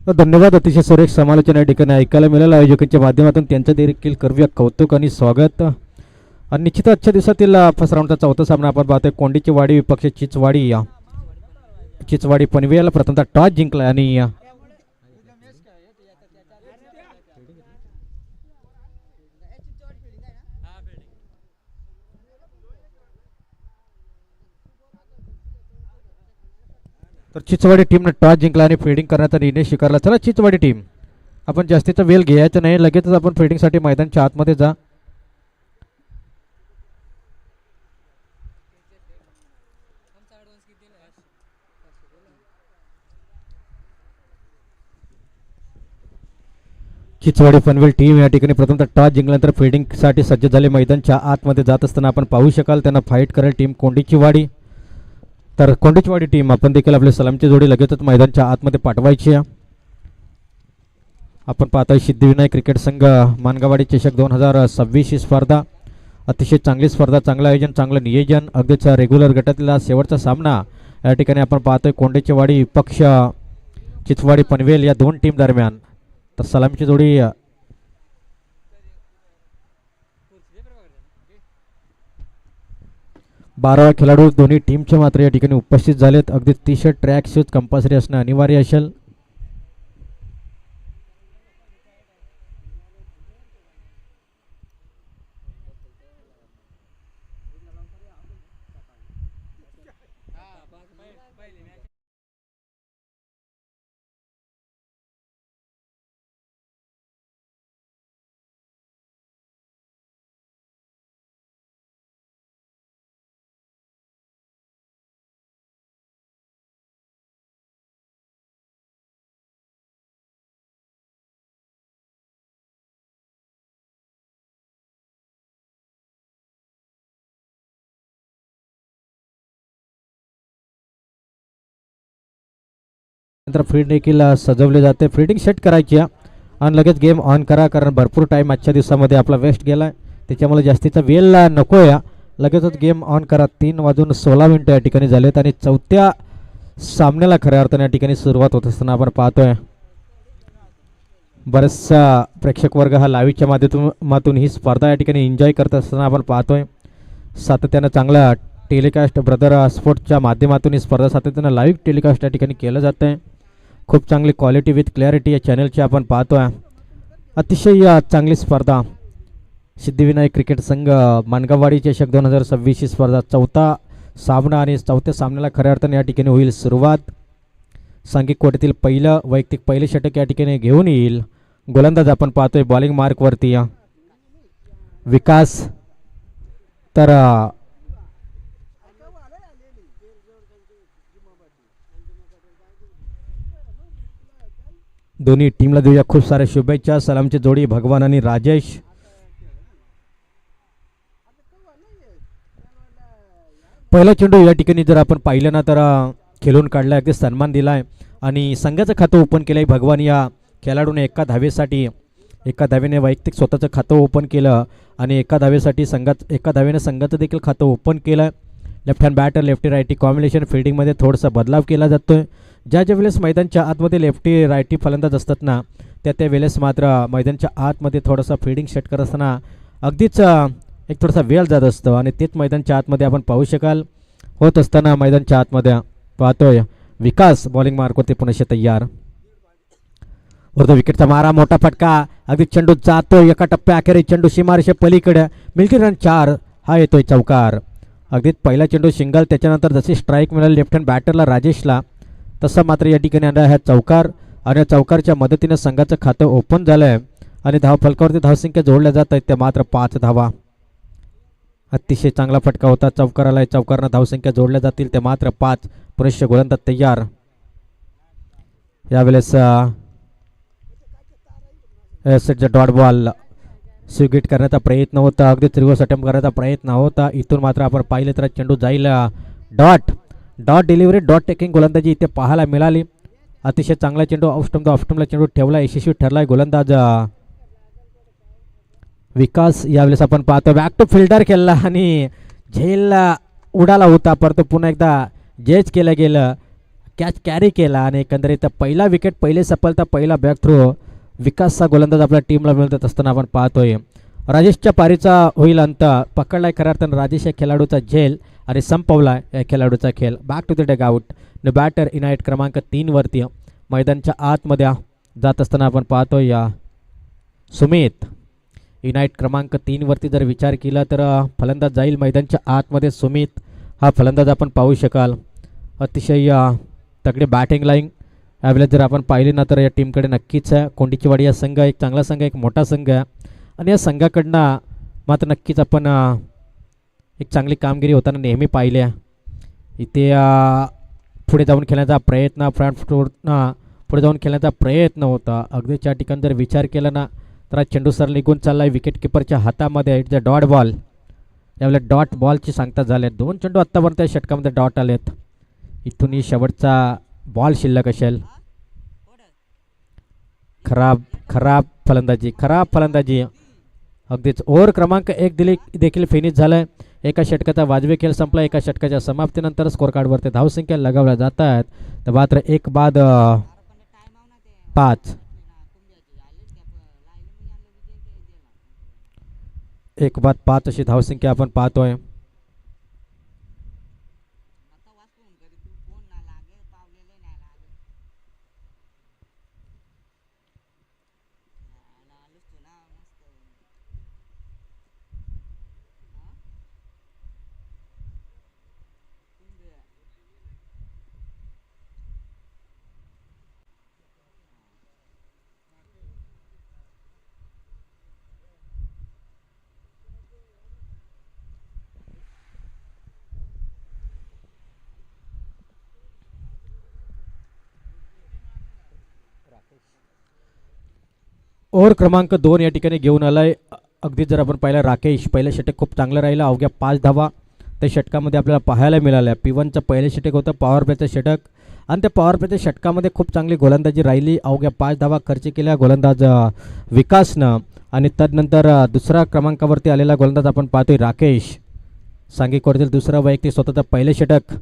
धन्यवाद. अतिशय सुरेख समालोचन या ठिकाणी ऐकायला मिळालं. आयोजकांच्या माध्यमातून त्यांचं देखील करूया कौतुक आणि स्वागत. आणि निश्चित आजच्या दिवसातील फर्स्ट राऊंडचा चौथा सामना आपण पाहतोय. कोंडीची वाडी विपक्ष चिचवाडी पनवेल. प्रथमतः टॉस जिंकला आणि तर चिचवाडी टीमने टॉस जिंकला आणि फिल्डिंग करण्याचा निर्णय स्वीकारला. चला चिचवाडी टीम, आपण जास्तीचा वेळ घ्यायचा नाही, लगेचच आपण फिल्डिंगसाठी मैदानच्या आतमध्ये जा. चिचवाडी पनवेल टीम या ठिकाणी प्रथमतः टॉस जिंकल्यानंतर फिल्डिंगसाठी सज्ज झाले. मैदानच्या आतमध्ये जात असताना आपण पाहू शकाल त्यांना फाईट करेल टीम कोंडीची वाडी. तर कोंडीचवाडी टीम आपण देखील आपल्या सलामची जोडी लगेचच मैदानच्या आतमध्ये पाठवायची आहे. आपण पाहतोय सिद्धिविनायक क्रिकेट संघ मानगावाडी चषक 2026 ही स्पर्धा. अतिशय चांगली स्पर्धा, चांगलं आयोजन, चांगलं नियोजन. अगदीच रेग्युलर गटातला शेवटचा सामना या ठिकाणी आपण पाहतोय कोंडीचवाडी पक्ष चिचवाडी पनवेल या दोन टीम दरम्यान. तर सलामची जोडी 12 खेळाडू दोन्ही टीमचे मात्र या ठिकाणी उपस्थित झालेत. अगदी T shirt track shoes compulsory असणं अनिवार्य असेल. नंतर फील्ड देखील सजवले जाते. फील्डिंग सेट करायची आणि लगेच गेम ऑन करा, कारण भरपूर टाईम आजच्या दिवसामध्ये आपला वेस्ट गेला आहे, त्याच्यामुळे जास्तीचा वेळ नको आहे. लगेचच गेम ऑन करा. 3:16 या ठिकाणी झालेत आणि चौथ्या सामन्याला खऱ्या अर्थाने या ठिकाणी सुरुवात होत असताना आपण पाहतोय बरेचसा प्रेक्षक वर्ग हा लाईव्हच्या माध्यमातून ही स्पर्धा या ठिकाणी एन्जॉय करत असताना आपण पाहतोय. सातत्यानं चांगला टेलिकास्ट ब्रदर स्पोर्ट्सच्या माध्यमातून ही स्पर्धा सातत्यानं लाईव्ह टेलिकास्ट या ठिकाणी केलं जातं आहे. खूप चांगली क्वालिटी विथ क्लॅरिटी या चॅनलची आपण पाहतोय. अतिशय चांगली स्पर्धा. सिद्धिविनायक क्रिकेट संघ मानगावाडी चषक 2026 ही स्पर्धा चौथा सामना आणि चौथ्या सामन्याला खऱ्या अर्थाने या ठिकाणी होईल सुरुवात. सांघिक कोटीतील वैयक्तिक पहिले षटक या ठिकाणी घेऊन येईल. गोलंदाज आपण पाहतोय बॉलिंग मार्कवरती विकास. तर दोन्ही टीमला देऊया खूप साऱ्या शुभेच्छा. सलामची जोडी भगवान आणि राजेश. पहिला चेंडू या ठिकाणी जर आपण पाहिलं ना तर खेळून काढला, अगदी सन्मान दिलाय आणि संघाचं खातं ओपन केलंय भगवान या खेळाडूने. एका धावेने वैयक्तिक स्वतःचं खातं ओपन केलं आणि एका धावेने संघाचं देखील खातं ओपन केलं. Left hand batter lefty righty combination फिल्डिंगमध्ये थोडासा बदलाव केला जातोय. ज्या वेळेस मैदानच्या आतमध्ये लेफ्टी रायटी फलंदाज असतात ना, त्या वेळेस मात्र मैदानच्या आतमध्ये थोडासा फिल्डिंग सेट करत असताना अगदीच एक थोडासा वेळ जात असतो आणि तेच मैदानच्या आतमध्ये आपण पाहू शकाल होत असताना. मैदानच्या आतमध्ये पाहतोय विकास बॉलिंग मार्कवरती पुन्हा तयार. वरतो विकेटचा मारा, मोठा फटका. अगदी चेंडू जातोय एका टप्प्या अखेरीस. चेंडू सीमारेषे पलीकडे. मिल्की रन 4 हा येतोय चौकार. अगदीच पहिला चेंडू सिंगल, त्याच्यानंतर जशी स्ट्राईक मिळाली लेफ्ट हँड बॅटरला राजेशला, तसा मात्र या ठिकाणी आला हा चौकार आणि चौकारच्या मदतीने संघाचं खातं ओपन झालं आहे आणि धाव फलकावरती धावसंख्या जोडल्या जात आहेत त्या मात्र 5 धावा. अतिशय चांगला फटका होता चौकाराला. चौकारनं धावसंख्या जोडल्या जातील त्या मात्र 5. पुरुष गोलंदाज तयार. यावेळेस डॉट बॉल स्वीगिट करण्याचा प्रयत्न होता, अगदी रिव्हर्स अटेम्प्ट करण्याचा प्रयत्न होता. इथून मात्र आपण पाहिले तर चेंडू जाईल डॉट डिलिव्हरी डॉट टेकिंग गोलंदाजी इथे पाहायला मिळाली. अतिशय चांगला चेंडू ऑफस्टंपला चेंडू ठेवला, यशस्वी ठरलाय गोलंदाज विकास. यावेळेस आपण पाहतो बॅक टू फिल्डर केला आणि झेल उडाला होता, परंतु पुन्हा एकदा जेच केलं गेलं. कॅच कॅरी केला आणि एकंदरीत पहिला विकेट, पहिली सफलता, पहिला बॅक थ्रो विकासचा गोलंदाज आपल्या टीमला मिळत असताना आपण पाहतोय. राजेशच्या पारीचा होईल अंत, पकडलाय खऱ्या अर्थानं राजेश या खेळाडूचा झेल आणि संपवला या खेळाडूचा खेळ. Back to the dugout. न बॅटर इनाईट क्रमांक 3 वरती मैदानच्या आतमध्ये जात असताना आपण पाहतोय या सुमित. इनाईट क्रमांक 3 वरती जर विचार केला तर फलंदाज जाईल मैदानच्या आतमध्ये. सुमित हा फलंदाज आपण पाहू शकाल. अतिशय तगडी बॅटिंग लाईन यावेळेला जर आपण पाहिली ना तर या टीमकडे नक्कीच आहे. कोंडीचीवाडी हा संघ एक चांगला संघ, एक मोठा संघ आहे आणि या संघाकडनं मात्र नक्कीच आपण एक चांगली कामगिरी होताना नेहमी पाहिल्या. इथे पुढे जाऊन खेळण्याचा प्रयत्न, फ्रंट फूटनं पुढे जाऊन खेळण्याचा प्रयत्न होता. अगदीच्या ठिकाणी जर विचार केला ना तर चेंडू सर निघून चालला आहे विकेट किपरच्या हातामध्ये. It's a dot ball. यावेळेला डॉट बॉलची सांगता झाले. 2 चेंडू आत्तापर्यंत या षटकामध्ये डॉट आलेत. इथून ही शेवटचा बॉल शिल्लक असेल. खराब खराब फलंदाजी, खराब फलंदाजी. अगदीच ओव्हर क्रमांक 1 देखील फिनिश झालाय. एका षटकाचा वाजवी खेळ संपला. एका षटकाच्या समाप्तीनंतर स्कोर कार्डवरती धावसंख्या लगावल्या जात आहेत. तर मात्र 1 बाद 5, 1 बाद 5 अशी धावसंख्या आपण पाहतोय. ओव्हर क्रमांक 2 या ठिकाणी घेऊन आलाय. अगदी जर आपण पाहिलं राकेश पहिलं षटक खूप चांगलं राहिलं. अवघ्या 5 धावा त्या षटकामध्ये आपल्याला पाहायला मिळाल्या. P1चं पहिलं षटक होतं पॉवर प्लेचं षटक आणि त्या पॉवर प्लेच्या षटकामध्ये खूप चांगली गोलंदाजी राहिली. अवघ्या 5 धावा खर्च केल्या गोलंदाज विकासनं आणि त्यानंतर दुसऱ्या क्रमांकावरती आलेला गोलंदाज आपण पाहतोय राकेश. सांघिकवरतील दुसरं वैयक्तिक स्वतःचं पहिलं षटक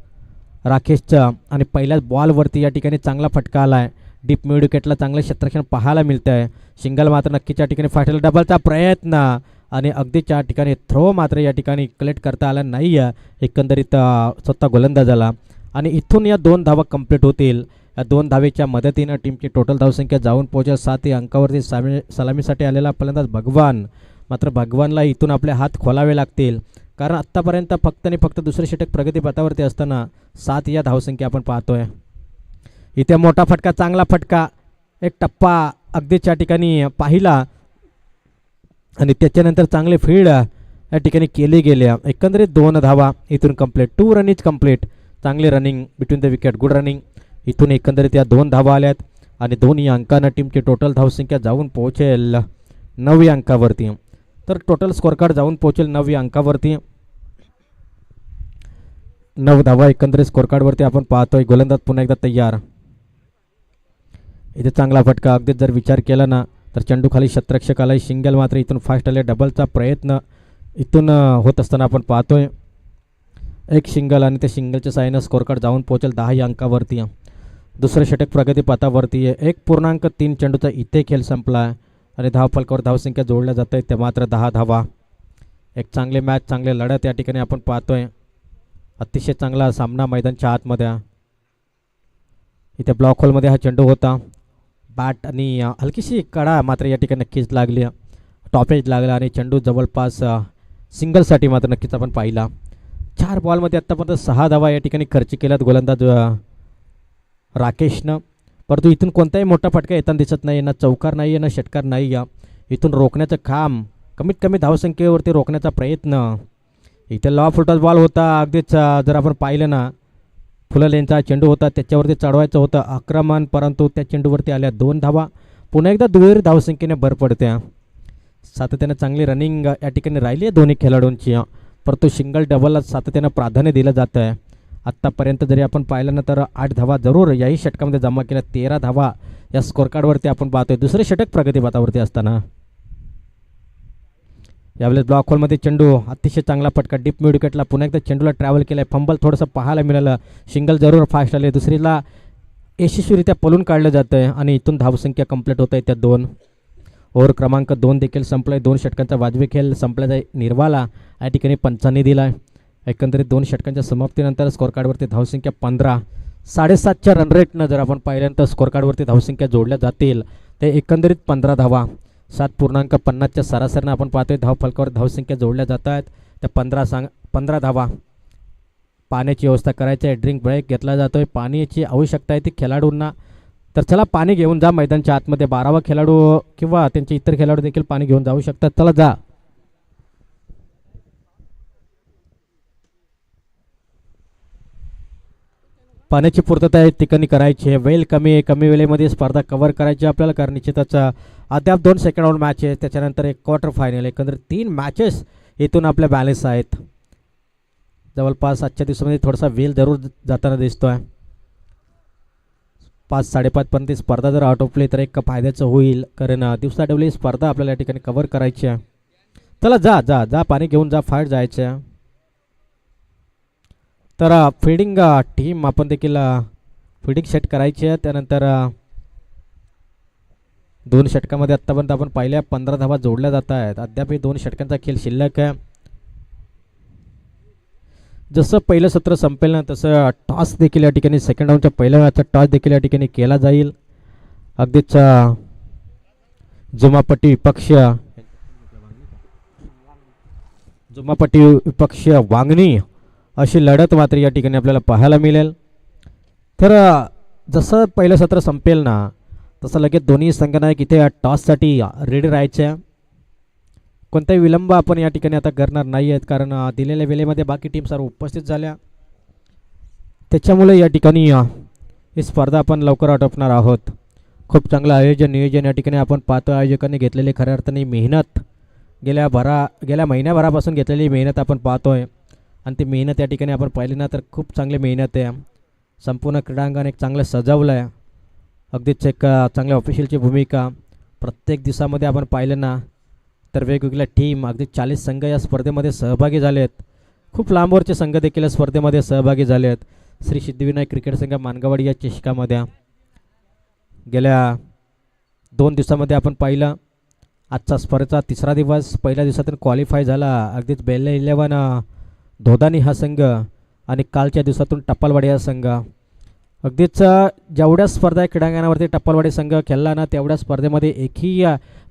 राकेशचं आणि पहिल्याच बॉलवरती या ठिकाणी चांगला फटका आला आहे. डीप मिड विकेटला चांगलं क्षेत्ररक्षण पाहायला मिळतं आहे. सिंगल मात्र नक्कीच्या ठिकाणी फाटेल. डबलचा प्रयत्न आणि अगदीच्या ठिकाणी थ्रो मात्र या ठिकाणी कलेक्ट करता आला नाही आहे एकंदरीत स्वतः गोलंदाजाला. आणि इथून या 2 धावा कंप्लीट होतील. या 2 धावेच्या मदतीनं टीमची टोटल धावसंख्या जाऊन पोहोचेल 7 अंकावरती. सलामीसाठी आलेला फलंदाज भगवान. मात्र भगवानला इथून आपले हात खोलावे लागतील कारण आत्तापर्यंत फक्त आणि फक्त दुसरे षटक प्रगतीपथावरती असताना 7 या धावसंख्या आपण पाहतोय. इथे मोठा फटका, चांगला फटका, एक टप्पा अगदीच्या ठिकाणी पाहिला आणि त्याच्यानंतर चांगले फील्ड या ठिकाणी केले गेले. एकंदरीत 2 धावा इथून कंप्लीट. 2 run is complete. चांगली running between the wicket, good running. इथून एकंदरीत या 2 धावा आल्यात आणि 2 अंकानं टीमची टोटल धावसंख्या जाऊन पोहोचेल 9 अंकावरती. तर टोटल स्कोर कार्ड जाऊन पोहोचेल 9 अंकावरती. 9 धावा एकंदरीत स्कोर कार्डवरती आपण पाहतोय. गोलंदाज पुन्हा एकदा तयार. इथे चांगला फटका. अगदीच जर विचार केला ना तर चेंडू खाली शतरक्षक आलाय. सिंगल मात्र इथून फास्ट आले. डबलचा प्रयत्न इथून होत असताना आपण पाहतोय. एक सिंगल आणि त्या सिंगलच्या साहाय्यानं स्कोर कार्ड जाऊन पोहोचेल 10 अंकावरती. दुसरं षटक प्रगतीपथावरती आहे. 1.3 चेंडूचा इथे खेळ संपला आहे आणि धावफलकावर धावसंख्या जोडल्या जात आहे. ते मात्र 10 धावा. एक चांगले मॅच, चांगले लढत या ठिकाणी आपण पाहतोय. अतिशय चांगला सामना मैदानच्या आतमध्ये. इथे ब्लॉक होलमध्ये हा चेंडू होता. बॅट आणि हलकीशी कडा मात्र या ठिकाणी नक्कीच लागली. टॉपेज लागला आणि चेंडू जवळपास सिंगलसाठी मात्र नक्कीच आपण पाहिला. 4 बॉलमध्ये आत्तापर्यंत 6 धावा या ठिकाणी खर्च केल्यात गोलंदाज राकेशनं. परंतु इथून कोणताही मोठा फटका येताना दिसत नाही. ना चौकार नाही आहे, ना षटकार नाही आहे. इथून रोखण्याचं काम, कमीत कमी धावसंख्येवरती रोखण्याचा प्रयत्न. इथे लॉ फुलटॉस बॉल होता. अगदीच जर आपण पाहिलं ना फुलं लेनचा चेंडू होता, त्याच्यावरती चढवायचं होतं आक्रमण, परंतु त्या चेंडूवरती आल्या 2 धावा. पुन्हा एकदा दुहेरी धावसंख्येने भर पडते. सातत्यानं चांगली रनिंग या ठिकाणी राहिली आहे दोन्ही खेळाडूंची. परंतु सिंगल डबलला सातत्यानं प्राधान्य दिलं जातं आहे. आत्तापर्यंत जरी आपण पाहिलं ना तर 8 धावा जरूर याही षटकामध्ये जमा केल्या. 13 धावा या स्कोर कार्डवरती आपण पाहतोय दुसरे षटक प्रगतीपथावरती असताना. यावेळेस ब्लॉक होलमध्ये चेंडू अतिशय चांगला फटका डीप मिड विकेटला पुन्हा एकदा चेंडूला ट्रॅव्हल केलाय. फंबल थोडंसं पाहायला मिळालं. सिंगल जरूर फास्ट आले. दुसरीला यशस्वीरित्या पळून काढलं जातं आहे आणि इथून धावसंख्या कंप्लीट होत आहे त्या 2. ओव्हर क्रमांक 2 देखील संपलाय. 2 षटकांचा वाजवी खेळ संपल्याचा निर्वाला या ठिकाणी पंचांनी दिला आहे. एकंदरीत 2 षटकांच्या समाप्तीनंतर स्कोअर कार्डवरती धावसंख्या 15. 7.5च्या रन रेटनं जर आपण पाहिल्यानंतर स्कोअर कार्डवरती धावसंख्या जोडल्या जातील ते एकंदरीत 15 धावा. 7.50च्या सरासरीनं आपण पाहतोय धावफलकावर धावसंख्या जोडल्या जात आहेत. त्या 15 धावा. पाण्याची व्यवस्था करायची आहे. ड्रिंक ब्रेक घेतला जातो आहे. पाण्याची आवश्यकता आहे ती खेळाडूंना. तर चला पाणी घेऊन जा मैदानच्या आतमध्ये. 12वा खेळाडू किंवा त्यांचे इतर खेळाडू देखील पाणी घेऊन जाऊ शकतात. चला जा. पाण्याची पूर्तता या ठिकाणी करायची आहे. वेळ कमी वेळेमध्ये स्पर्धा कव्हर करायची आपल्याला, कारण निश्चितच अद्याप 2 सेकंड राऊंड मॅच आहे. त्याच्यानंतर एक क्वार्टर फायनल. एकंदरीत 3 मॅचेस इथून आपल्या बॅलन्स आहेत. जवळपास आजच्या दिवसामध्ये थोडासा वेल जरूर जाताना दिसतोय. 5-5:30पर्यंत स्पर्धा जर आटोपली तर एक फायद्याचं होईल, कारण दिवसा डबली स्पर्धा आपल्याला या ठिकाणी कव्हर करायची आहे. चला जा जा जा पाणी घेऊन जा. फाईट जायचं. तर फिल्डिंग टीम आपण देखील फिल्डिंग सेट करायची आहे. त्यानंतर 2 षटकामध्ये आत्तापर्यंत आपण पाहिल्या 15 धावा जोडल्या जात आहेत. अद्याप 2 षटकांचा खेळ शिल्लक आहे. जसं पहिलं सत्र संपेल ना तसं टॉस देखील या ठिकाणी सेकंड राऊंडच्या पहिल्या मॅचचा टॉस देखील या ठिकाणी केला जाईल. अगदीच जुमापट्टी विपक्ष वांगणी अशी लढत मात्र या ठिकाणी आपल्याला पाहायला मिळेल. तर जसं पहिलं सत्र संपेल ना तसं लगेच दोन्ही संघनायक इथे टॉससाठी रेडी राहायचे. कोणताही विलंब आपण या ठिकाणी आता करणार नाही आहेत, कारण दिलेल्या वेळेमध्ये बाकी टीम सर्व उपस्थित झाल्या. त्याच्यामुळे या ठिकाणी ही स्पर्धा आपण लवकर आटोपणार आहोत. खूप चांगलं आयोजन नियोजन या ठिकाणी आपण पाहतो. आयोजकांनी घेतलेली खऱ्या अर्थाने मेहनत गेल्या महिन्याभरापासून घेतलेली मेहनत आपण पाहतोय. आणि ती मेहनत या ठिकाणी आपण पाहिली ना तर खूप चांगली मेहनत आहे. संपूर्ण क्रीडांगण एक चांगलं सजवलं आहे. अगदीच एक चांगल्या ऑफिशियलची भूमिका. प्रत्येक दिवसामध्ये आपण पाहिलं ना तर वेगवेगळ्या टीम अगदी 40 संघ या स्पर्धेमध्ये सहभागी झाले आहेत. खूप लांबवरचे संघ देखील या स्पर्धेमध्ये सहभागी झाले आहेत. श्री सिद्धिविनायक क्रिकेट संघ मानगावाडी या चषकामध्ये गेल्या 2 दिवसामध्ये आपण पाहिलं. आजचा स्पर्धेचा 3रा दिवस. पहिल्या दिवसातून क्वालिफाय झाला अगदीच बेल्ले 11 धोदानी हा संघ आणि कालच्या दिवसातून टप्पलवाडी हा संघ. अगदीच जेवढ्या स्पर्धा क्रीडांगणावरती टप्पलवाडी संघ खेळला ना तेवढ्या स्पर्धेमध्ये एकही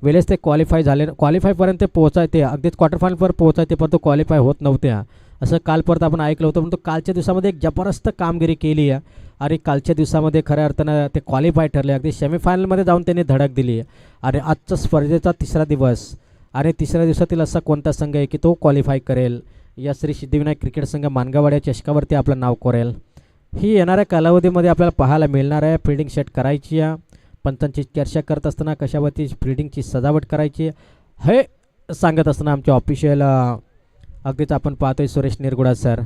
वेळेस ते क्वालिफायपर्यंत ते पोहोचायचे. अगदीच क्वार्टर फायनलवर पोहोचायचे परंतु क्वालिफाय होत नव्हत्या असं काल परत आपण ऐकलं होतं. परंतु कालच्या दिवसामध्ये एक जबरदस्त कामगिरी केली आहे आणि कालच्या दिवसामध्ये खऱ्या अर्थानं ते क्वालिफाय ठरले. अगदी सेमीफायनलमध्ये जाऊन त्यांनी धडक दिली. आणि आजचा स्पर्धेचा 3रा दिवस आणि 3ऱ्या दिवसातील असा कोणता संघ आहे की तो क्वालिफाय करेल या श्री सिद्धिविनायक क्रिकेट संघ मानगावाड्या चषकावरती आपलं नाव कोरेल ही येणाऱ्या कालावधीमध्ये आपल्याला पाहायला मिळणार आहे. फिल्डिंग सेट करायची आहे. पंचांची चर्चा करत असताना कशावरती फिल्डिंगची सजावट करायची हे सांगत असताना आमचे ऑफिशियल अगदीच आपण पाहतोय सुरेश निरगुडा सर.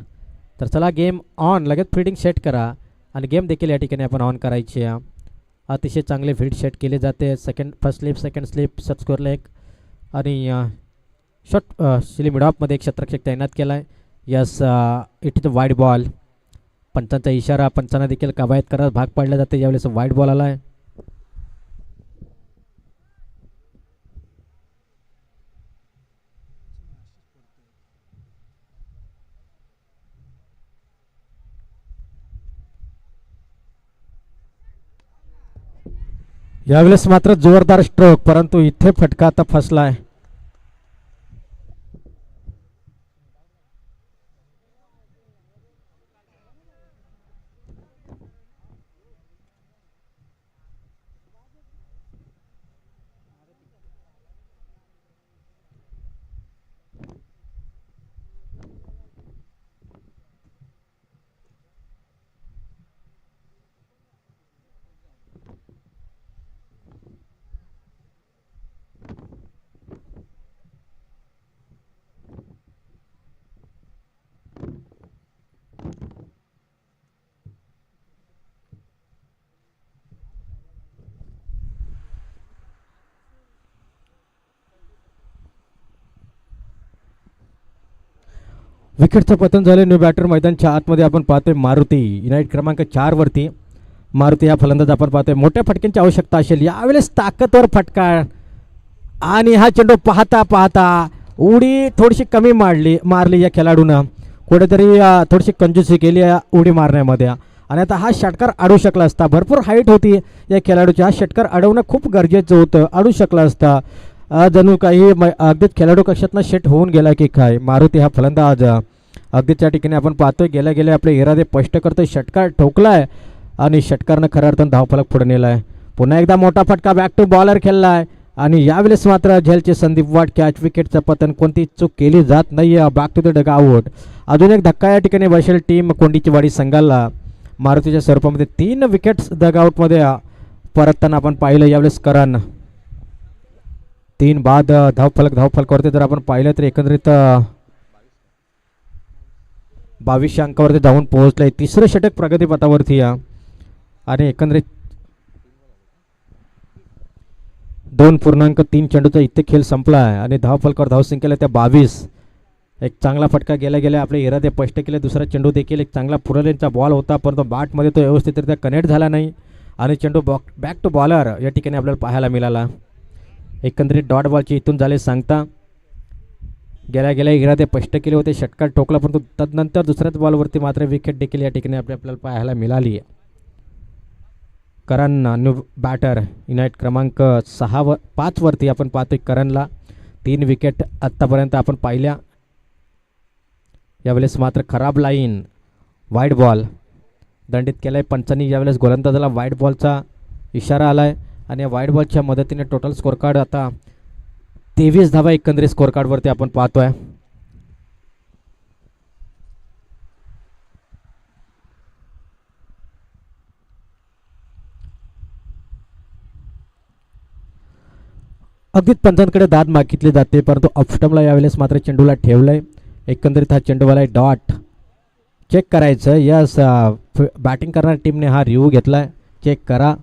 तर चला गेम ऑन. लगेच फिल्डिंग सेट करा आणि गेम देखील या ठिकाणी आपण ऑन करायची आहे. अतिशय चांगले फील्ड सेट केले जाते. फर्स्ट स्लिप सेकंड स्लिप सब स्कोअर लेग आणि शॉट शिली मिडऑफमध्ये एक क्षेत्ररक्षक तैनात केला आहे. Yes it is a wide ball. पंचांचा इशारा. पंचांना देखील कवायत करत भाग पाडला जाते. यावेळेस वाईड बॉल आला आहे. यावेळेस मात्र जोरदार स्ट्रोक, परंतु इथे फटका आता फसला आहे. विकेटचं पतन झालं. न्यू बॅटर मैदानच्या आतमध्ये आपण पाहतोय मारुती युनाइट क्रमांक 4 वरती. मारुती हा फलंदाज आपण पाहतोय. मोठ्या फटक्यांची आवश्यकता असेल यावेळेस, ताकदवर फटका आणि हा चेंडू पाहता पाहता उडी थोडीशी कमी मारली या खेळाडूनं. कुठेतरी थोडीशी कंजूसी केली उडी मारण्यामध्ये आणि आता हा षटकार अडवू शकला असता. भरपूर हाईट होती या खेळाडूची. हा षटकार अडवणं खूप गरजेचं होतं. अडवू शकला असता. जणू काही अगदीच खेळाडू कक्षातनं सेट होऊन गेला की काय. मारुती हा फलंदाज अगदीच त्या ठिकाणी आपण पाहतोय गेल्या गेल्या आपले इरादे स्पष्ट करतोय. षटकार ठोकलाय आणि षटकारनं खऱ्या अर्थानं धावफलक पुढे नेलाय. पुन्हा एकदा मोठा फटका बॅक टू बॉलर खेळलाय आणि यावेळेस मात्र झेलचे संदीप वाट कॅच विकेटचं पतन. कोणती चूक केली जात नाही. Back to the dugout. अजून एक धक्का या ठिकाणी बसेल टीम कोंडीची वाडी संघाला. मारुतीच्या स्वरूपामध्ये 3 विकेट्स डगआउटमध्ये परतताना आपण पाहिलं यावेळेस. करण 3 बाद धावफलकावरती जर आपण पाहिलं तर एकंदरीत 2200 अंकावरती जाऊन पोहोचलंय. तिसरं षटक प्रगतीपथावरती आणि एकंदरीत 2.3 चेंडूचा इथे खेळ संपला आहे आणि धावफलकावर धावसंख्येला त्या 22. एक चांगला फटका गेल्या गेल्या आपले इरादे स्पष्ट केले. दुसरा चेंडू देखील एक चांगला पुरलेनचा बॉल होता, परंतु बॅटमध्ये तो व्यवस्थितरित्या कनेक्ट झाला नाही आणि चेंडू बॅक टू बॉलर या ठिकाणी आपल्याला पाहायला मिळाला. एकंदरीत डॉट बॉलची इथून झाले सांगता. गेल्या गेल्या इरादे स्पष्ट केले होते, षटकार ठोकला, परंतु तदनंतर दुसऱ्याच बॉलवरती मात्र विकेट देखील या ठिकाणी आपल्याला पाहायला मिळाली. करण न्यू बॅटर युनाइट क्रमांक 5 वरती आपण पाहतोय. करणला 3 विकेट आत्तापर्यंत आपण पाहिल्या. यावेळेस मात्र खराब लाईन, वाईट बॉल दंडित केलाय पंचांनी. यावेळेस गोलंदाजाला वाईट बॉलचा इशारा आलाय आणि या वाईट बॉलच्या मदतीने टोटल स्कोर कार्ड आता 23 धावा एकंदरीत स्कोर कार्डवरती आपण पाहतोय. अगदीच पंचांकडे दाद मागितली जाते, परंतु ऑफस्टमला यावेळेस मात्र चेंडूला ठेवलंय. एकंदरीत हा चेंडूवाला डॉट चेक करायचं. यस, बॅटिंग करणाऱ्या टीमने हा रिव्ह्यू घेतलाय. चेक करा.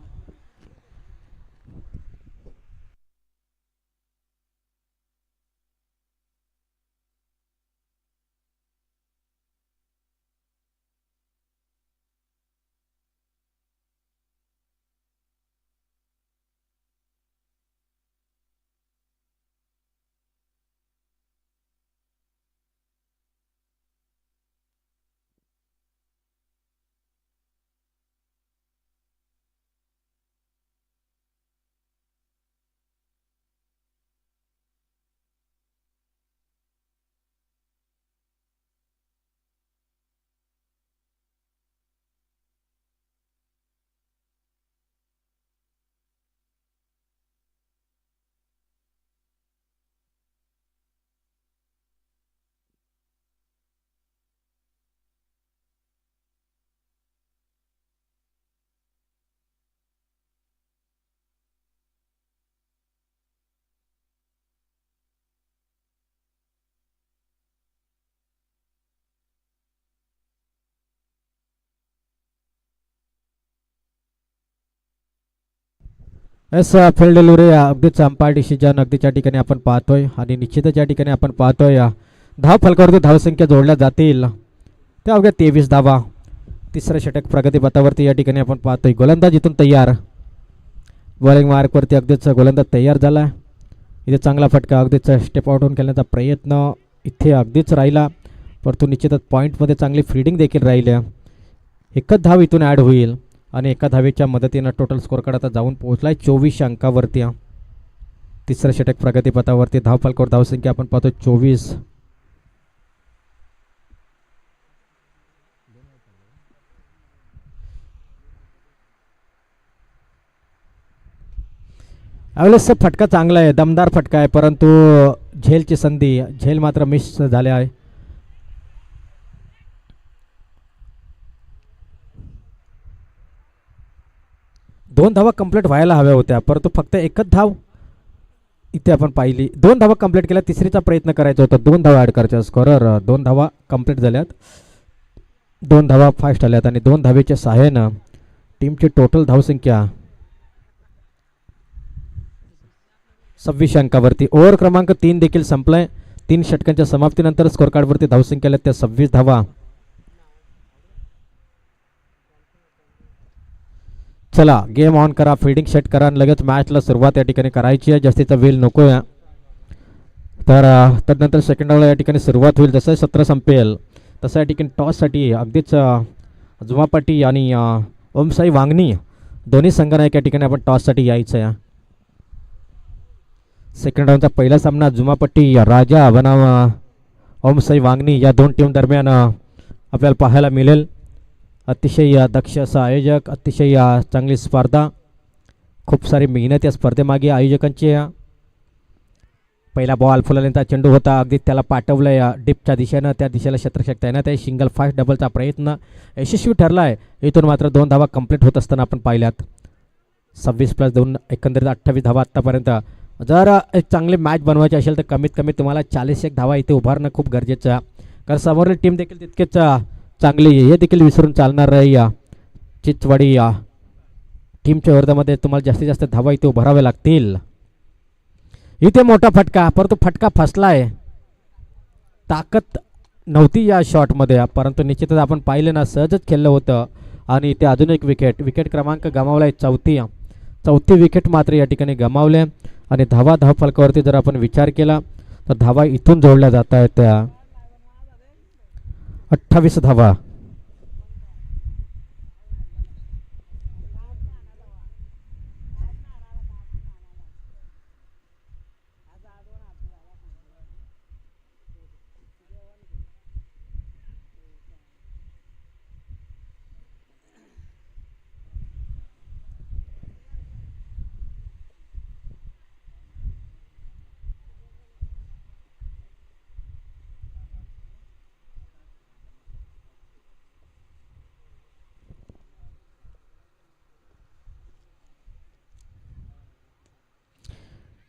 एस, फील्ड डिलिव्हरी अगदीच अंपायर डिसिजन अगदीच्या ठिकाणी आपण पाहतोय आणि निश्चितच या ठिकाणी आपण पाहतोय धाव फलकावरती धावसंख्या जोडल्या जातील त्या अवघ्या 23 धावा. तिसरं षटक प्रगतीपथावरती या ठिकाणी आपण पाहतोय. गोलंदाज इथून तयार. बॉलिंग मार्कवरती अगदीच गोलंदाज तयार झाला. इथे चांगला फटका अगदीच स्टेप आउट होऊन खेळण्याचा प्रयत्न इथे अगदीच राहिला, परंतु निश्चितच पॉईंटमध्ये चांगली फील्डिंग देखील राहिल्या. एकच धाव इथून ॲड होईल आणि एका धावेच्या मदतीनं टोटल स्कोर कार्ड आता जाऊन पोहोचलाय 24 अंकावरती. तिसरं षटक प्रगतीपथावरती धावफलकावर धावसंख्या आपण पाहतो 24. यावेळेस फटका चांगला आहे, दमदार फटका आहे, परंतु झेलची संधी, झेल मात्र मिस झाले आहे. दोन धावा कंप्लीट व्हायला हव्या होत्या, परंतु फक्त एकच धाव इथे आपण पाहिली. 2 धावा कंप्लीट केल्या, तिसरीचा प्रयत्न करायचा होता. 2 धावा ॲड करायच्या स्कोरर. 2 धावा कंप्लीट झाल्यात, 2 धावा फास्ट आल्यात आणि 2 धावेच्या सहाय्यानं टीमची टोटल धावसंख्या 26 अंकावरती. ओव्हर क्रमांक 3 देखील संपलाय. 3 षटकांच्या समाप्तीनंतर स्कोर कार्डवरती धावसंख्या आल्या त्या 26 धावा. चला गेम ऑन करा, फिल्डिंग सेट करा आणि लगेच मॅचला सुरुवात या ठिकाणी करायची आहे. जास्तीचा वेळ नको आहे. तर तदनंतर सेकंड डावला या ठिकाणी सुरुवात होईल. जसं सत्र संपेल तसं या ठिकाणी टॉससाठी अगदीच जुमापाटी आणि ओमसाई वांगणी दोन्ही संघांना एका ठिकाणी आपण टॉससाठी यायचं आहे. सेकंड राऊंडचा पहिला सामना जुमापट्टी राजा बनाम ओमसाई वांगणी या दोन टीम दरम्यान आपल्याला पाहायला मिळेल. अतिशय दक्ष असा आयोजक, अतिशय चांगली स्पर्धा, खूप सारी मेहनत या स्पर्धेमागे आयोजकांची. पहिला बॉल फुललेंचा चेंडू होता, अगदी त्याला पाठवलं या डिपच्या दिशेनं, त्या दिशेला क्षेत्ररक्षक तैनात आहे. सिंगल फास्ट डबलचा प्रयत्न यशस्वी ठरला आहे. इथून मात्र 2 धावा कंप्लीट होत असताना आपण पाहिल्यात. 26+2 एकंदरीत 28 धावा आत्तापर्यंत. जर एक चांगली मॅच बनवायची असेल तर कमीत कमी तुम्हाला 41 धावा इथे उभारणं खूप गरजेचं आहे. कारण समोरील टीम देखील तितकेच चांगली, हे देखील विसरून चालणार नाही. चिचवाडी टीमच्या विरोधामध्ये तुम्हाला जास्तीत जास्त धावा इथे उभाराव्या लागतील. इथे मोठा फटका, परंतु फटका फसलाय. ताकद नव्हती या शॉटमध्ये, परंतु निश्चितच आपण पाहिलं ना, सहजच खेळलं होतं. आणि इथे अजून एक विकेट क्रमांक गमावला आहे. चौथी विकेट मात्र या ठिकाणी गमावल्या. आणि धावा फलकावरती जर आपण विचार केला तर धावा इथून जोडल्या जात आहेत. 28 धावा.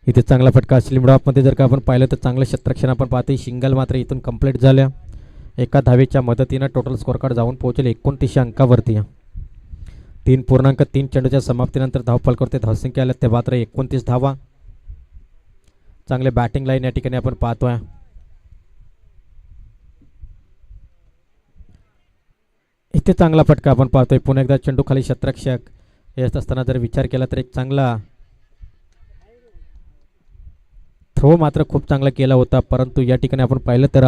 इथे चांगला फटका स्लिमडॉपमध्ये जर का आपण पाहिलं तर चांगलं क्षेत्ररक्षण आपण पाहतोय. सिंगल मात्र इथून कंप्लीट झाल्या. एका धावेच्या मदतीनं टोटल स्कोर कार्ड जाऊन पोहोचेल 29 अंकावरती. 3.3 चेंडूच्या समाप्तीनंतर धावफलकावरती धावसंख्या आल्या ते मात्र 29 धावा. चांगले बॅटिंग लाईन या ठिकाणी आपण पाहतोय. इथे चांगला फटका आपण पाहतोय. पुन्हा एकदा चेंडू खाली क्षेत्ररक्षक येत असताना जर विचार केला तर एक चांगला थ्रो मात्र खूप चांगला केला होता. परंतु या ठिकाणी आपण पाहिलं तर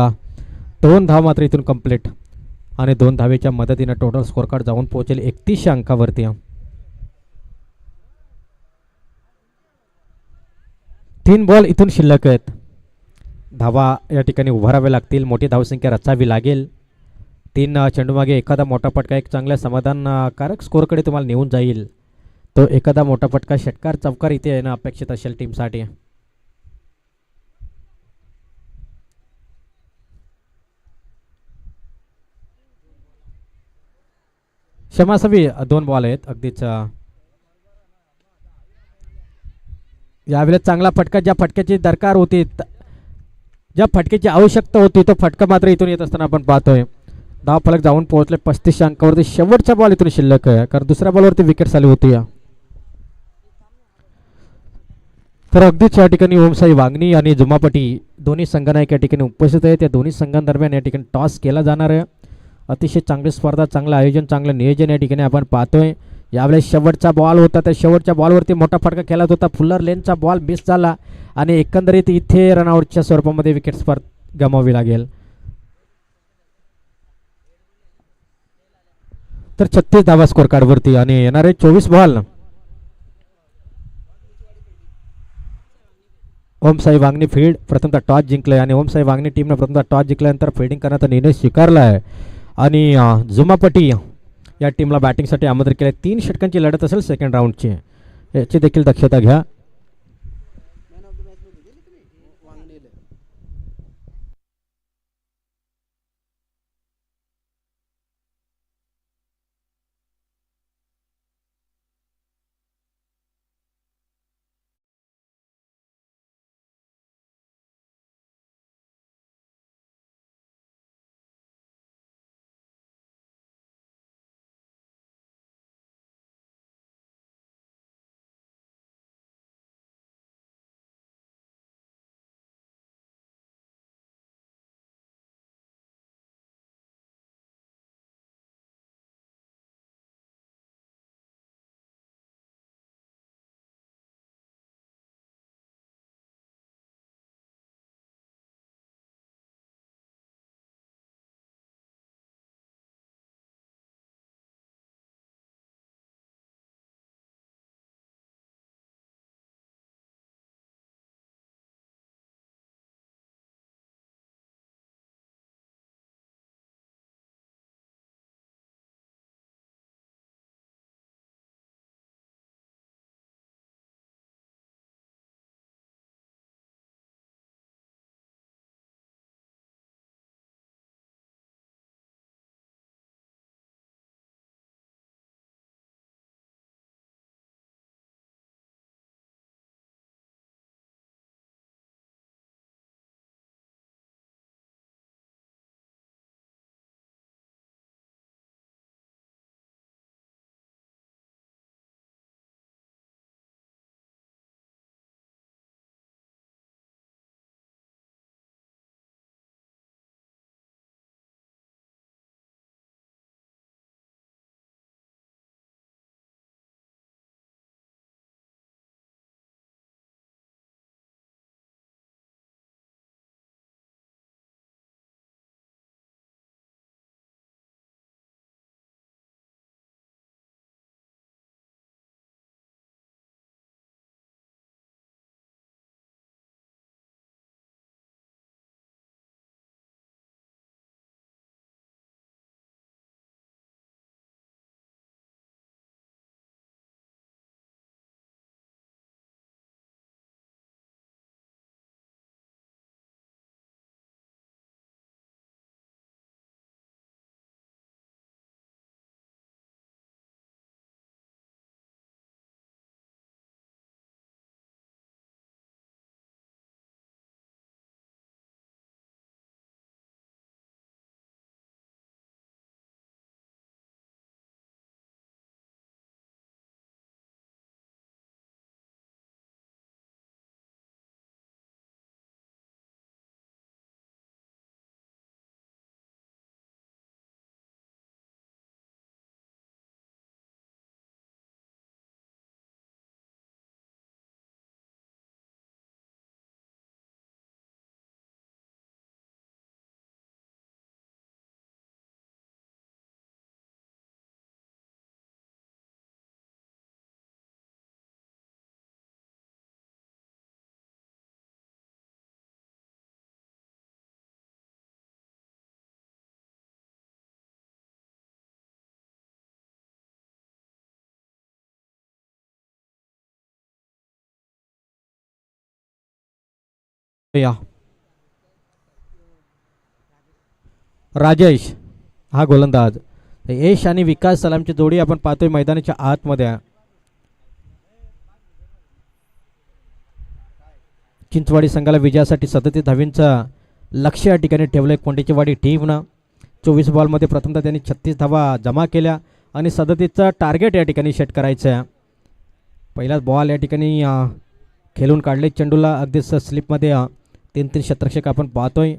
2 धाव मात्र इथून कंप्लीट. आणि 2 धावेच्या मदतीनं टोटल स्कोर कार्ड जाऊन पोहोचेल 31 अंकावरती. 3 बॉल इथून शिल्लक आहेत. धावा या ठिकाणी उभाराव्या लागतील, मोठी धावसंख्या रचावी लागेल. 3 चेंडूमागे एखादा मोठा फटका एक चांगल्या समाधानकारक स्कोरकडे तुम्हाला नेऊन जाईल. तो एखादा मोठा फटका षटकार चौकार इथे येणं अपेक्षित असेल टीमसाठी. क्षमासवी 2 बॉल आहेत. अगदीच यावेळेस चांगला फटका, ज्या फटक्याची दरकार होती, ज्या फटक्याची आवश्यकता होती, तो फटका मात्र इथून येत असताना आपण पाहतोय. धाव फलक जाऊन पोहोचले 35 अंकावरती. शेवटचा बॉल इथून शिल्लक आहे, कारण दुसऱ्या बॉलवरती विकेट आली होती. तर अगदीच या ठिकाणी ओमसाई वांगणी आणि जुमापटी दोन्ही संघांना या ठिकाणी उपस्थित आहेत. या दोन्ही संघांदरम्यान या ठिकाणी टॉस केला जाणार आहे. अतिशय चांगली स्पर्धा, चांगलं आयोजन, चांगलं नियोजन या ठिकाणी आपण पाहतोय. यावेळेस शेवटचा बॉल होता, त्या शेवटच्या बॉलवरती मोठा फटका खेळत होता. फुल्लर लेनचा बॉल मिस झाला आणि एकंदरीत इथे रनआउटच्या स्वरूपामध्ये विकेट गमावी लागेल. तर 36 धावा स्कोर कार्डवरती आणि येणारे 24 बॉल. ओमसाई वांगणी फील्ड प्रथमतः टॉस जिंकलाय आणि ओमसाई वांगणी टीमने प्रथमतः टॉस जिंकल्यानंतर फिल्डिंग करण्याचा निर्णय स्वीकारला आहे. आणि जुमापटी या टीमला बॅटिंगसाठी आमंत्रित केले. 3 षटकांची लढत असेल सेकंड राऊंडची, याची देखील दक्षता घ्या. या राजेश हा गोलंदाज. यश आणि विकास सलामची जोडी आपण पाहतोय मैदानाच्या आतमध्ये. चिंचवाडी संघाला विजयासाठी 37 धावींचं लक्ष्य या ठिकाणी ठेवलंय कोंडेचीवाडी टीमनं. 24 बॉलमध्ये प्रथमतः त्यांनी 36 धावा जमा केल्या आणि 37चं टार्गेट या ठिकाणी सेट करायचं आहे. पहिलाच बॉल या ठिकाणी खेळून काढले चेंडूला अगदीच स्लिपमध्ये 3-3 शतरक्षक आपण पाहतोय.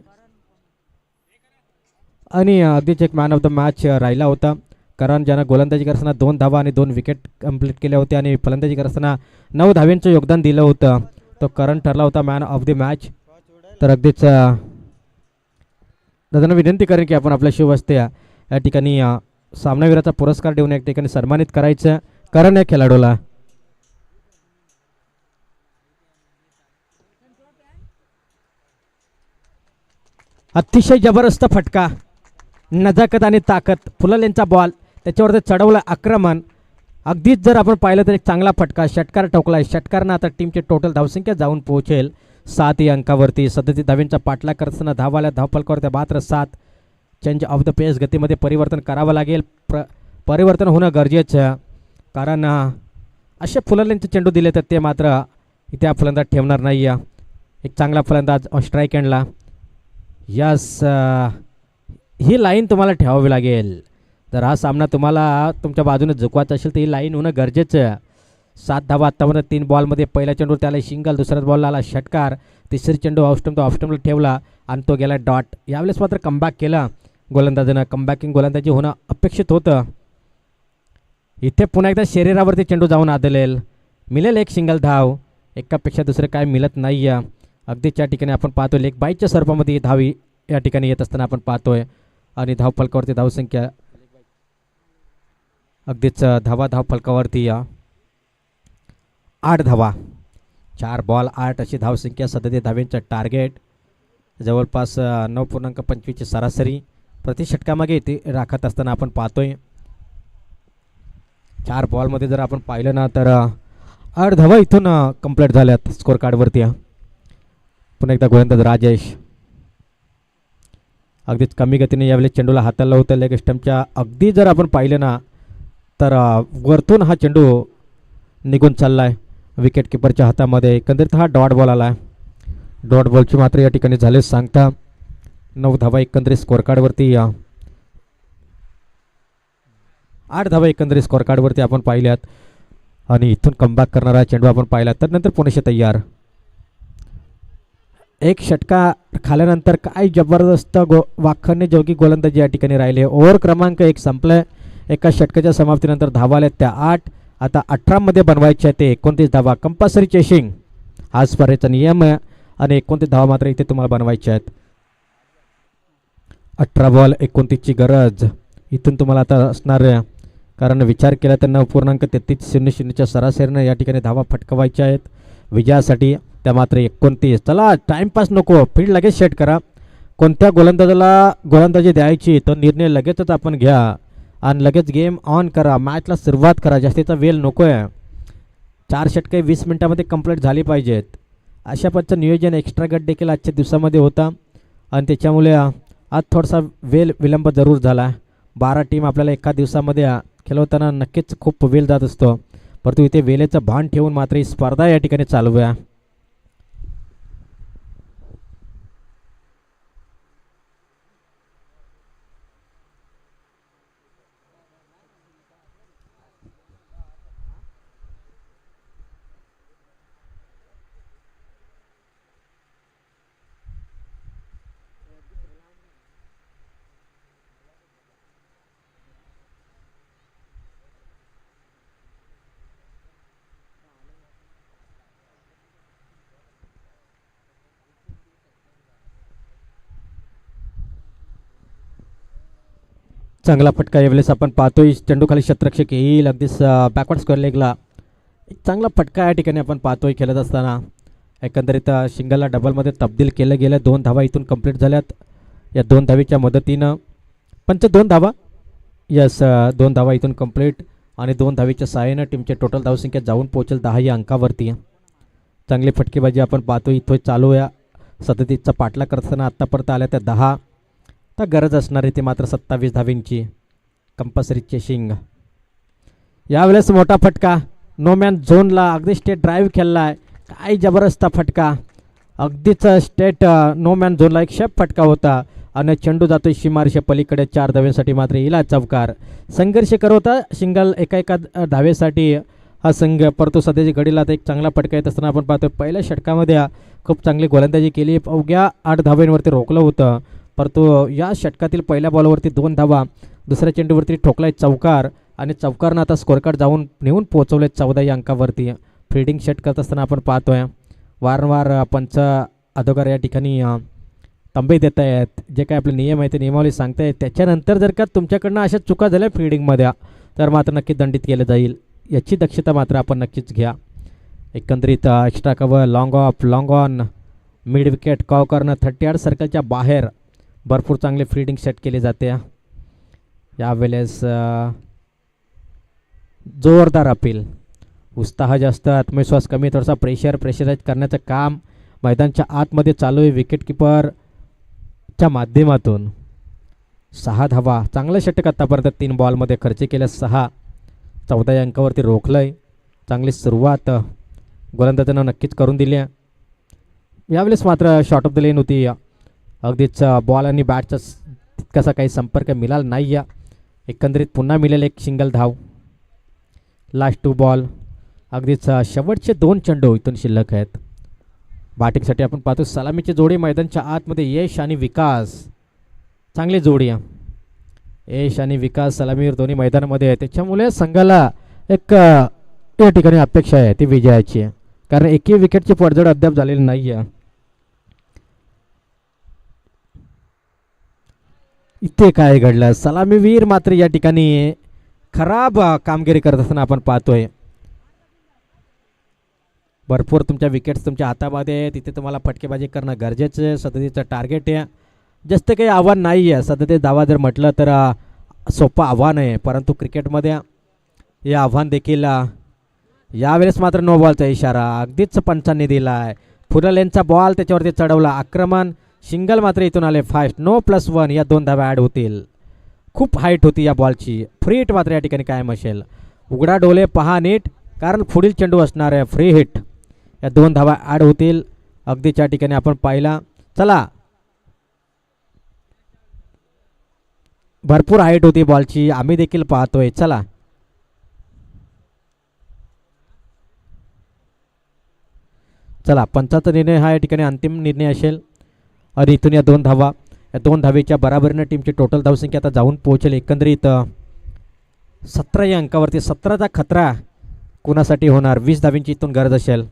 आणि अगदीच एक मॅन ऑफ द मॅच राहिला होता कारण ज्यानं गोलंदाजी करताना 2 धावा आणि 2 विकेट कंप्लीट केल्या होत्या आणि फलंदाजी करताना 9 धाव्यांचं योगदान दिलं होतं. तो करण ठरला होता मॅन ऑफ द मॅच. तर अगदीच दादांना विनंती करेन की आपण आपल्या शिवस्ते या ठिकाणी सामनावीराचा पुरस्कार देऊन या ठिकाणी सन्मानित करायचं करण या खेळाडूला. अतिशय जबरदस्त फटका, नजाकत आणि ताकद, फुलल यांचा बॉल त्याच्यावरती चढवलं आक्रमण. अगदीच जर आपण पाहिलं तर एक चांगला फटका षटकार ठोकलाय. षटकारनं आता टीमची टोटल धावसंख्या जाऊन पोहोचेल 7 या अंकावरती. 37 धावींचा पाठलाग करताना धावाला धावफलकावरती मात्र 7. चेंज ऑफ द पेस गतीमध्ये परिवर्तन करावं लागेल. परिवर्तन होणं गरजेचं आहे कारण असे फुललेंचे चेंडू दिले तर ते मात्र इथे फलंदाज ठेवणार नाही. एक चांगला फलंदाज स्ट्राईक हँडला. यस, ही लाईन तुम्हाला ठेवावी लागेल. जर हा सामना तुम्हाला तुमच्या बाजूने झुकवायचा असेल तर ही लाईन होणं गरजेचं आहे. 7 धावा आत्तामध्ये 3 बॉलमध्ये. पहिल्या चेंडू त्याला सिंगल, दुसऱ्याच बॉलला आला षटकार, तिसरी चेंडू ऑफस्टंपला ठेवला आणि तो गेला डॉट. यावेळेस मात्र कमबॅक केला गोलंदाजानं. कमबॅकिंग गोलंदाजी होणं अपेक्षित होतं. इथे पुन्हा एकदा शरीरावरती चेंडू जाऊन आदलेल. मिळेल एक सिंगल धाव, एकापेक्षा दुसरं काय मिळत नाही आहे. अगदीच या ठिकाणी आपण पाहतोय लेग बाईच्या स्वरूपामध्ये धावी या ठिकाणी येत असताना आपण पाहतोय. आणि धावफलकावरती धावसंख्या अगदीच धावफलकावरती 8 धावा, 4 बॉल 8 अशी धावसंख्या. 37 धाव्यांचं टार्गेट, जवळपास 9.25ची सरासरी प्रति षटकामागे ते राखत असताना आपण पाहतोय. 4 बॉलमध्ये जर आपण पाहिलं ना तर 8 धावा इथून कंप्लीट झाल्यात स्कोर कार्डवरती. पुन्हा एकदा गोलंदाज राजेश अगदीच कमी गतीने यावेळी चेंडूला हाताळलं होतं लेग स्टंपच्या अगदी. जर आपण पाहिलं ना तर वरतून हा चेंडू निघून चालला आहे विकेट किपरच्या हातामध्ये. एकंदरीत हा डॉट बॉल आला आहे. डॉट बॉलची मात्र या ठिकाणी झाले सांगता 9 धावा एकंदरीत स्कोर कार्डवरती. 8 धावा एकंदरीत स्कोर कार्डवरती आपण पाहिल्यात. आणि इथून कमबॅक करणारा चेंडू आपण पाहिला तर नंतर पुणेशी तयार. एक षटका खाल्यानंतर काय जबरदस्त वाखरणे जोगी गोलंदाजी या ठिकाणी राहिले. ओव्हर क्रमांक 1 संपलाय. एका षटकाच्या समाप्तीनंतर धावा आल्या त्या 8. आता 18 मध्ये बनवायचे ते 29 धावा. कंपल्सरी चेसिंग हा स्पर्धेचा नियम आहे आणि 29 धावा मात्र इथे तुम्हाला बनवायच्या आहेत. 18 बॉल 29ची गरज इथून तुम्हाला आता असणार आहे कारण विचार केला तर 9.3300च्या सरासरीनं या ठिकाणी धावा फटकवायच्या आहेत विजयासाठी. त्या मात्र 29. चला टाइमपास नको, फील्ड लगेच सेट करा. कोणत्या गोलंदाजाला गोलंदाजी द्यायची तो निर्णय लगेचच आपण घ्या आणि लगेच गेम ऑन करा. मॅचला सुरुवात करा. जास्तीचा वेळ नको आहे. 4 षटके 20 मिनिटामध्ये कंप्लीट झाली पाहिजेत. अशा पद्धतीचं नियोजन एक्स्ट्रा गट देखील आजच्या दिवसामध्ये होता आणि त्याच्यामुळे आज थोडासा वेळ विलंब जरूर झाला. 12 टीम आपल्याला एका दिवसामध्ये खेळवताना नक्कीच खूप वेळ जात असतो, परंतु इथे वेळेचं भान ठेवून मात्र ही स्पर्धा या ठिकाणी चालू आहे. चांगला फटका यावेळेस आपण पाहतोय. चेंडू खाली शतरक्षक येईल अगदीच बॅकवर्ड स्क्वेअर लेगला. एक चांगला फटका या ठिकाणी आपण पाहतोय खेळत असताना. एकंदरीत सिंगलला डबलमध्ये तब्दील केलं गेलं. 2 धावा इथून कंप्लीट झाल्यात. या 2 धावीच्या मदतीनं 2 धावा. यस, 2 धावा इथून कंप्लीट आणि 2 धावीच्या सहाय्यानं टीमचे टोटल धावसंख्या जाऊन पोहोचेल 10 या अंकावरती. चांगली फटकेबाजी आपण पाहतोय इथं चालू आहे. 37चा पाठलाग करत असताना आत्तापर्यंत आल्या त्या 10. तर गरज असणारी ते मात्र 27 धावींची कंपल्सरी चेशिंग. यावेळेस मोठा फटका नो मॅन झोनला, अगदी स्टेट ड्राईव्ह खेळला आहे. काय जबरदस्त फटका, अगदीच स्टेट नो मॅन झोनला एक शेप फटका होता आणि चेंडू जातोय सीमारेषे पलीकडे. 4 धाव्यांसाठी मात्र इला चौकार. संघर्ष करत होता सिंगल एका धावेसाठी हा संघ, परंतु सध्याची घडीला आता एक चांगला फटका येत असताना आपण पाहतोय. पहिल्या षटकामध्ये खूप चांगली गोलंदाजी केली, अवघ्या 8 धाव्यांवरती रोखलं होतं, परंतु या षटकातील पहिल्या बॉलवरती 2 धावा, दुसऱ्या चेंडूवरती ठोकलाय चौकार आणि चौकारनं आता स्कोअर कार्ड जाऊन नेऊन पोहोचवले 14 अंकावरती. फिल्डिंग सेट करत असताना आपण पाहतोय वारंवार पंच अधोकार या ठिकाणी तंबे देत आहेत. जे काय आपले नियम आहे ते नियमावली सांगतायत, त्याच्यानंतर जर का तुमच्याकडनं अशा चुका झाल्या फिल्डिंगमध्ये तर मात्र नक्की दंडित केलं जाईल, याची दक्षता मात्र आपण नक्कीच घ्या. एकंदरीत extra cover, long of, long on, mid wicket, कॉ कॉर्नर, 38 सर्कलच्या बाहेर भरपूर चांगले फिल्डिंग सेट केले जाते. यावेळेस जोरदार अपील, उत्साह जास्त, आत्मविश्वास कमी, थोडासा प्रेशराईज करण्याचं काम मैदानच्या आतमध्ये चालू आहे विकेटकीपरच्या माध्यमातून. 6 धावा, चांगलं षटक आतापर्यंत 3 बॉलमध्ये खर्च केल्या, 6, 14 अंकावरती रोखलंय. चांगली सुरुवात गोलंदाजांना नक्कीच करून दिली आहे. यावेळेस मात्र शॉर्ट ऑफ द लेन होती, अगदीच बॉल आणि बॅटचा तितकासा काही संपर्क मिळाला नाही. एकंदरीत पुन्हा मिळेल एक सिंगल धाव. लास्ट 2 बॉल, अगदीच शेवटचे 2 चेंडू इथून शिल्लक आहेत. बॅटिंगसाठी आपण पाहतो सलामीची जोडी मैदानच्या आतमध्ये, यश आणि विकास, चांगली जोडी आहे. यश आणि विकास सलामीवर दोन्ही मैदानामध्ये आहे, त्याच्यामुळे संघाला एक या ठिकाणी अपेक्षा आहे ती विजयाची, कारण एकही विकेटची पडझड अद्याप झालेली नाही आहे. इथे काय घडलं, सलामीवीर मात्र या ठिकाणी खराब कामगिरी करत असताना आपण पाहतोय. भरपूर तुमच्या विकेट्स तुमच्या हातामध्ये, तिथे तुम्हाला फटकेबाजी करणं गरजेचं आहे. 37चं टार्गेट आहे, जास्त काही आव्हान नाही आहे. 37 धावा जर म्हटलं तर सोपं आव्हान आहे, परंतु क्रिकेटमध्ये हे आव्हान देखील यावेळेस मात्र नो बॉलचा इशारा अगदीच पंचांनी दिला आहे. फुल लेनचा बॉल त्याच्यावरती चढवला, आक्रमण सिंगल मात्र इथून आले फास्ट. नो +1, या 2 धाव्या ॲड होतील. खूप हाईट होती या बॉलची, फ्री हिट मात्र या ठिकाणी कायम असेल. उघडा डोले पहा नीट, कारण पुढील चेंडू असणार आहे फ्री हिट. या 2 धावा ॲड होतील अगदीच्या ठिकाणी आपण पाहिला. चला, भरपूर हाईट होती बॉलची, आम्ही देखील पाहतोय. चला, चला, पंचाचा निर्णय हा या ठिकाणी अंतिम निर्णय असेल आणि इथून या 2 धावा, या 2 धावेच्या बराबरीनं टीमची टोटल धावसंख्या आता जाऊन पोहोचेल एकंदरीत 17 या अंकावरती. 17चा खतरा कुणासाठी होणार, 20 धावींची इथून गरज असेल.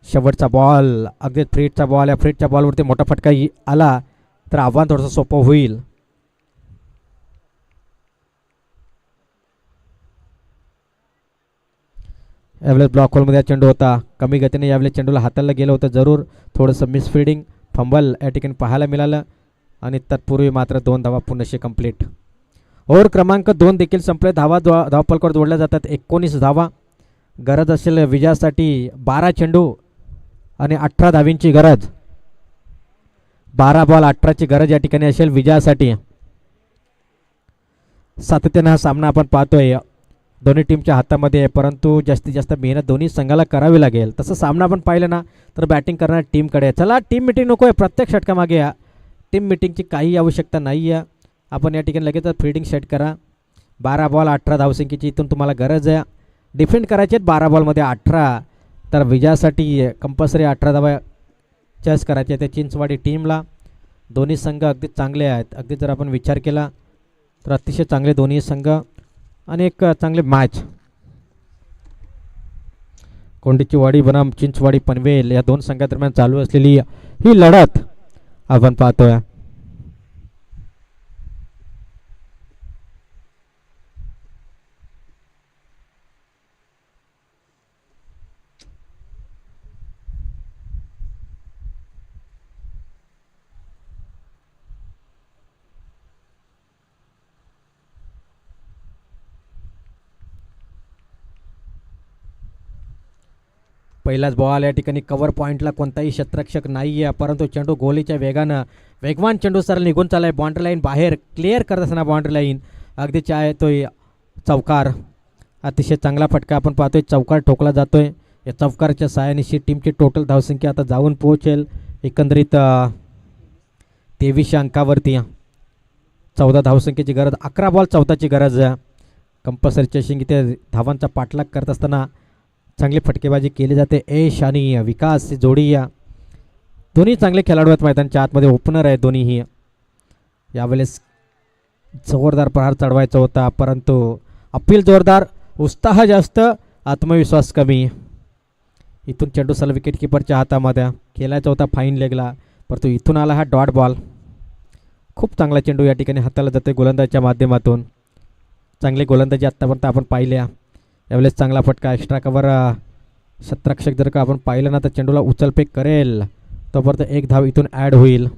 शेवटचा बॉल, अगदी फ्रीटचा बॉल, या फ्रीटच्या बॉलवरती मोठा फटका आला तर आव्हान थोडंसं सोपं होईल. यावेळेस ब्लॉक होलमध्ये चेंडू होता, कमी गतीने यावेळेस चेंडूला हाताला गेलं होतं, जरूर थोडंसं मिसफिल्डिंग, फंबल या ठिकाणी पाहायला मिळालं आणि तत्पूर्वी मात्र 2 धावा पूर्णशे कंप्लीट. ओव्हर क्रमांक 2 देखील संपले, धावपलकावर जोडल्या जातात 19 धावा. गरज असेल विजयासाठी 12 चेंडू आणि 18 धावींची गरज. 12 बॉल 18ची गरज या ठिकाणी असेल विजयासाठी. सातत्याने हा सामना आपण पाहतोय दोन्ही टीमच्या हातामध्ये आहे, परंतु जास्तीत जास्त मेहनत दोन्ही संघाला करावी लागेल. तसं सामना आपण पाहिलं ना तर बॅटिंग करणाऱ्या टीमकडे. चला, टीम मिटिंग नको आहे, प्रत्येक षटकामागे या टीम मिटिंगची काही आवश्यकता नाही आहे. आपण या ठिकाणी लगेच फिल्डिंग सेट करा. 12 बॉल 18 धावसंख्येची इथून तुम्हाला गरज आहे. डिफेंड करायचे आहेत 12 बॉलमध्ये 18, तर विजयासाठी कंपल्सरी 18 धावा चेस करायचे त्या चिंचवाडी टीमला. दोन्ही संघ अगदी चांगले आहेत, अगदी जर आपण विचार केला तर अतिशय चांगले दोन्ही संघ आणि एक चांगले मॅच. कोंडीचीवाडी बनाम चिंचवाडी पनवेल या 2 संघादरम्यान चालू असलेली ही लढत आपण पाहतोय. पहिलाच बॉल या ठिकाणी कव्हर पॉईंटला कोणताही क्षेत्ररक्षक नाही आहे, परंतु चेंडू गोलीच्या वेगानं वेगवान चेंडू सरळ निघून चालला आहे. बाउंड्री लाईन बाहेर क्लिअर करत असताना बाउंड्री लाईन अगदी येतोय चौकार. अतिशय चांगला फटका आपण पाहतोय, चौकार ठोकला जातोय. या चौकारच्या सहाय्याने टीमची टोटल धावसंख्या आता जाऊन पोहोचेल एकंदरीत 23 अंकावरती. 14 धावसंख्येची गरज, 11 बॉल 14ची गरज. कंपल्सरी चेसिंग इथे धावांचा पाठलाग करत असताना चांगली फटकेबाजी केली जाते. यश आणि विकास जोडी या दोन्ही चांगले खेळाडू आहेत मैदानाच्या आतमध्ये, ओपनर आहे दोन्हीही. यावेळेस जोरदार प्रहार चढवायचा होता, परंतु अपील जोरदार, उत्साह जास्त, आत्मविश्वास कमी. इथून चेंडू सल विकेट किपरच्या हातामध्ये खेळायचा होता फाईन लेगला, परंतु इथून आला हा डॉट बॉल. खूप चांगला चेंडू या ठिकाणी हाताला जाते गोलंदाजच्या माध्यमातून. चांगले गोलंदाजी आत्तापर्यंत आपण पाहिल्या. यावेळेस चांगला फटका, एक्स्ट्रा कव्हर. क्षेत्ररक्षक जर का आपण पाहिलं ना तर चेंडूला उचलफेक करेल, तोपर्यंत एक धाव इथून ॲड होईल.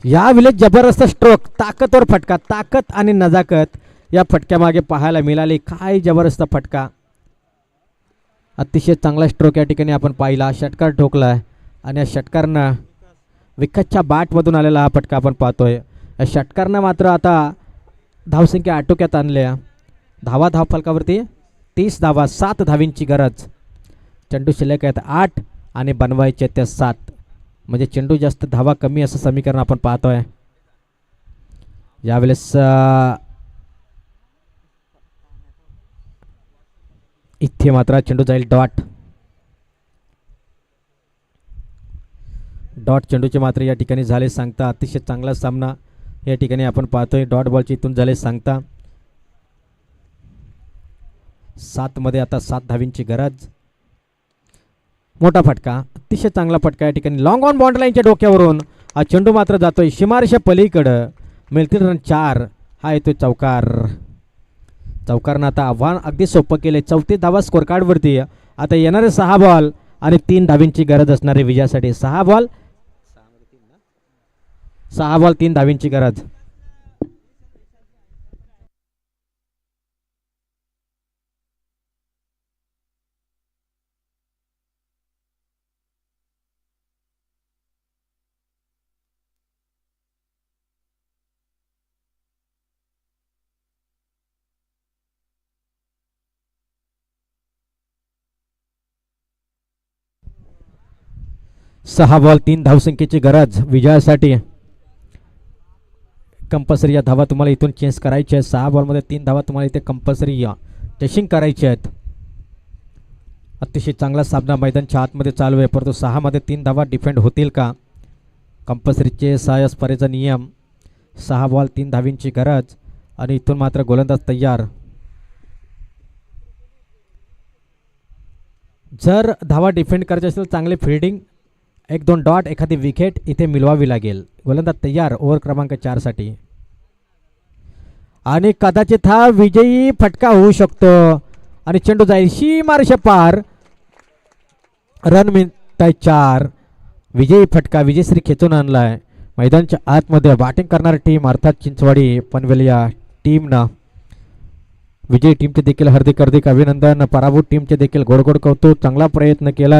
यावेळेस जबरदस्त स्ट्रोक, ताकदवर फटका, ताकद आणि नजाकत या फटक्यामागे पाहायला मिळाली. काय जबरदस्त फटका, अतिशय चांगला स्ट्रोक या ठिकाणी आपण पाहिला. षटकार ठोकला आणि या षटकारनं विकतच्या बॅटमधून आलेला हा फटका आपण पाहतोय. या षटकारनं मात्र आता धावसंख्या आटोक्यात आणल्या. धाव फलकावरती 30 धावा, 7 धावींची गरज. चेंडू शिल्लक आहेत 8 आणि बनवायचे त्या 7, म्हणजे चेंडू जास्त धावा कमी असं समीकरण आपण पाहतोय. यावेळेस इथे मात्र चेंडू जाईल डॉट. चेंडूचे मात्र या ठिकाणी झाले सांगता. अतिशय चांगला सामना या ठिकाणी आपण पाहतोय. डॉट बॉलची इथून झाले सांगता. 7 मध्ये आता 7 धावींची गरज. मोठा फटका, अतिशय चांगला फटका या ठिकाणी. लॉंग ऑन बाउंड्री लाईनच्या डोक्यावरून हा चेंडू मात्र जातोय सीमारेषा पलीकडं. मिळतील रन 4. हा येतोय चौकार. चौकारनं आता आव्हान अगदी सोपं केले. 34 धावा स्कोर कार्डवरती. आता येणारे 6 बॉल आणि 3 धावींची गरज असणारे विजयासाठी. 6 बॉल 3 धावींची गरज. सहा बॉल 3 धावसंख्येची गरज विजयासाठी. कंपल्सरी या धावा तुम्हाला इथून चेंज करायची आहे. 6 बॉलमध्ये 3 धावा तुम्हाला इथे कंपल्सरी चेसिंग करायची आहेत. अतिशय चांगला सामना मैदानच्या आतमध्ये चालू आहे, परंतु 6 मध्ये 3 धावा डिफेंड होतील का? कंपल्सरीचे 6 स्पर्धेचा नियम. 6 बॉल 3 धावींची गरज आणि इथून मात्र गोलंदाज तयार. जर धावा डिफेंड करायची असेल चांगले फिल्डिंग, 1-2 डॉट, एखादी विकेट इथे मिळवावी लागेल. गोलंदाज तयार ओव्हर क्रमांक 4 साठी. आणि कदाचित हा विजयी फटका होऊ शकतो आणि चेंडू जाईल सीमारेषा पार. रन मिळताय 4. विजयी फटका विजयश्री खेचून आणलाय. मैदानच्या आतमध्ये बॅटिंग करणारी टीम अर्थात चिंचवाडी पनवेल या टीमनं. विजयी टीमचे देखील हार्दिक अभिनंदन. पराभूत टीमचे देखील गोड गोड कौतुक. चांगला प्रयत्न केला.